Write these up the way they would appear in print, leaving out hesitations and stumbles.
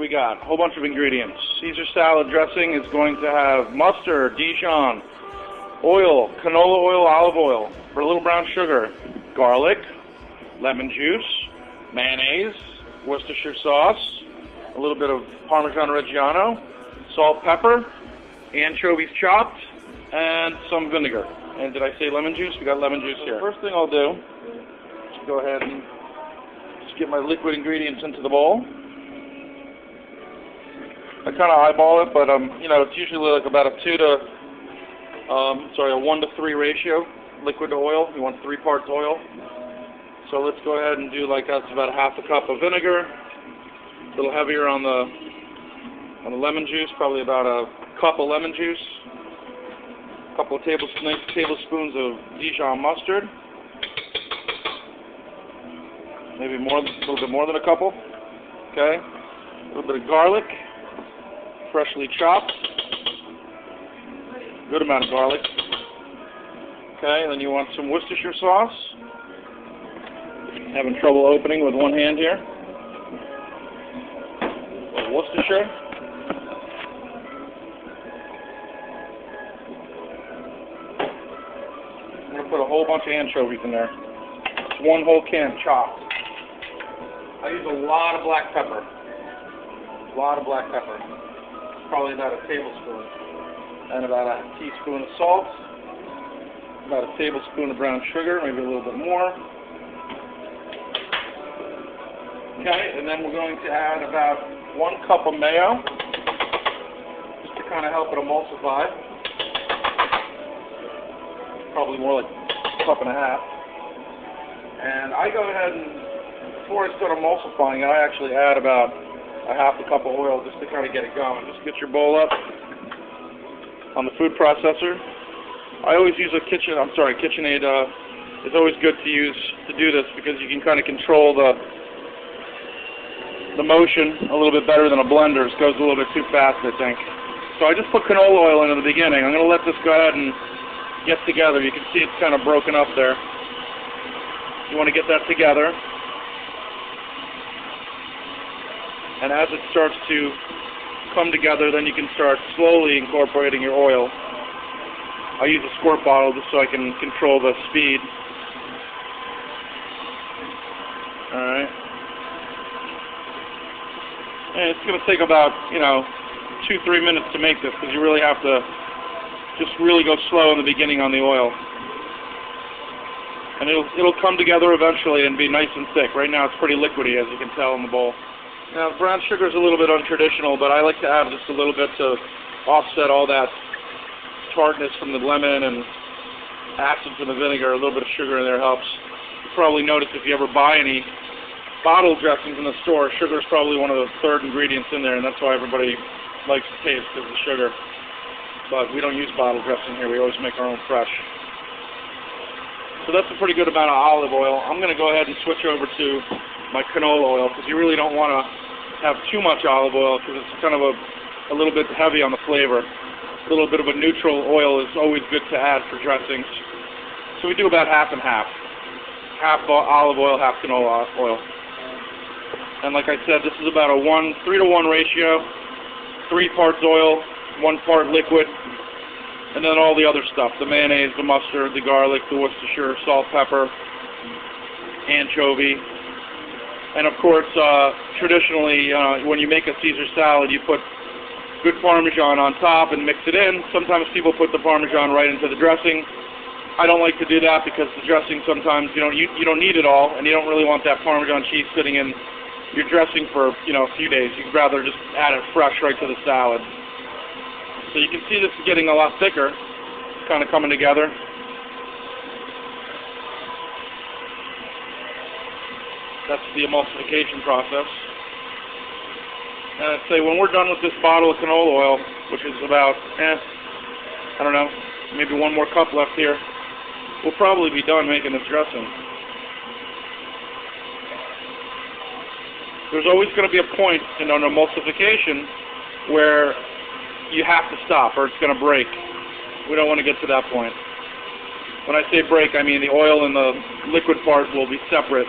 we got? A whole bunch of ingredients. Caesar salad dressing is going to have mustard, Dijon, oil, canola oil, olive oil, for a little brown sugar, garlic, lemon juice, mayonnaise, Worcestershire sauce, a little bit of Parmesan Reggiano, salt, pepper, anchovies chopped, and some vinegar. And did I say lemon juice? We got lemon juice here. The first thing I'll do is go ahead and just get my liquid ingredients into the bowl. I kind of eyeball it, but you know, it's usually like about a 1 to 3 ratio, liquid to oil. You want 3 parts oil. So let's go ahead and do like that's about half a cup of vinegar. A little heavier on the lemon juice, probably about a cup of lemon juice. A couple of tablespoons of Dijon mustard. Maybe more, a little bit more than a couple. Okay. A little bit of garlic, freshly chopped. Good amount of garlic. Okay, and then you want some Worcestershire sauce. Having trouble opening with one hand here. Worcestershire. I'm going to put a whole bunch of anchovies in there. It's 1 whole can chopped. I use a lot of black pepper. Probably about a tablespoon. And about a teaspoon of salt. About a tablespoon of brown sugar, maybe a little bit more. Okay, and then we're going to add about 1 cup of mayo, just to kind of help it emulsify. Probably more like a cup and a half. And I go ahead and, before I start emulsifying it, I actually add about a half a cup of oil just to kind of get it going. Just get your bowl up on the food processor. I always use a KitchenAid. It's always good to use to do this because you can kind of control the motion a little bit better than a blender. It goes a little bit too fast, I think. So I just put canola oil in at the beginning. I'm going to let this go ahead and get together. You can see it's kind of broken up there. You want to get that together. And as it starts to come together, then you can start slowly incorporating your oil. I use a squirt bottle just so I can control the speed. Alright. And it's going to take about, 2-3 minutes to make this because you really have to just really go slow in the beginning on the oil. And it'll come together eventually and be nice and thick. Right now it's pretty liquidy, as you can tell in the bowl. Now brown sugar is a little bit untraditional, but I like to add just a little bit to offset all that tartness from the lemon and acid from the vinegar. A little bit of sugar in there helps. You probably notice if you ever buy any bottle dressings in the store, sugar is probably one of the 3rd ingredients in there, and that's why everybody likes to taste because of the sugar. But we don't use bottle dressing here. We always make our own fresh. So that's a pretty good amount of olive oil. I'm going to go ahead and switch over to my canola oil because you really don't want to have too much olive oil because it's kind of a little bit heavy on the flavor. A little bit of a neutral oil is always good to add for dressings. So we do about half and half. Half olive oil, half canola oil. And like I said, this is about a 3 to 1 ratio. 3 parts oil, 1 part liquid, and then all the other stuff. The mayonnaise, the mustard, the garlic, the Worcestershire, salt, pepper, anchovy. And of course, traditionally, when you make a Caesar salad, you put good Parmesan on top and mix it in. Sometimes people put the Parmesan right into the dressing. I don't like to do that because the dressing sometimes you don't need it all, and you don't really want that Parmesan cheese sitting in your dressing for a few days. You'd rather just add it fresh right to the salad. So you can see this is getting a lot thicker. It's kind of coming together. That's the emulsification process. And I'd say when we're done with this bottle of canola oil, which is about, I don't know, maybe 1 more cup left here, we'll probably be done making this dressing. There's always going to be a point in an emulsification where you have to stop or it's going to break. We don't want to get to that point. When I say break, I mean the oil and the liquid part will be separate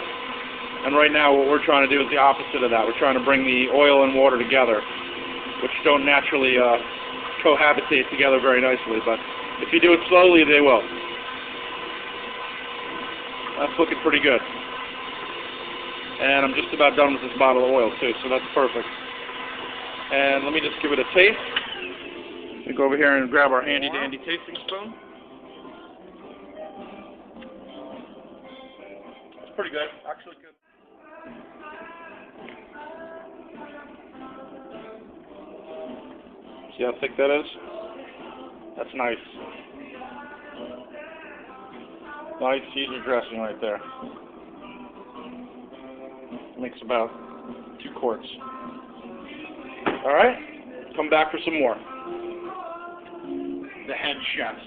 And right now what we're trying to do is the opposite of that. We're trying to bring the oil and water together, which don't naturally cohabitate together very nicely. But if you do it slowly, they will. That's looking pretty good. And I'm just about done with this bottle of oil too, so that's perfect. And let me just give it a taste. We go over here and grab our handy dandy tasting spoon. It's pretty good, actually good. See how thick that is? That's nice. Nice Caesar dressing right there. Makes about 2 quarts. Alright, come back for some more. The head chefs.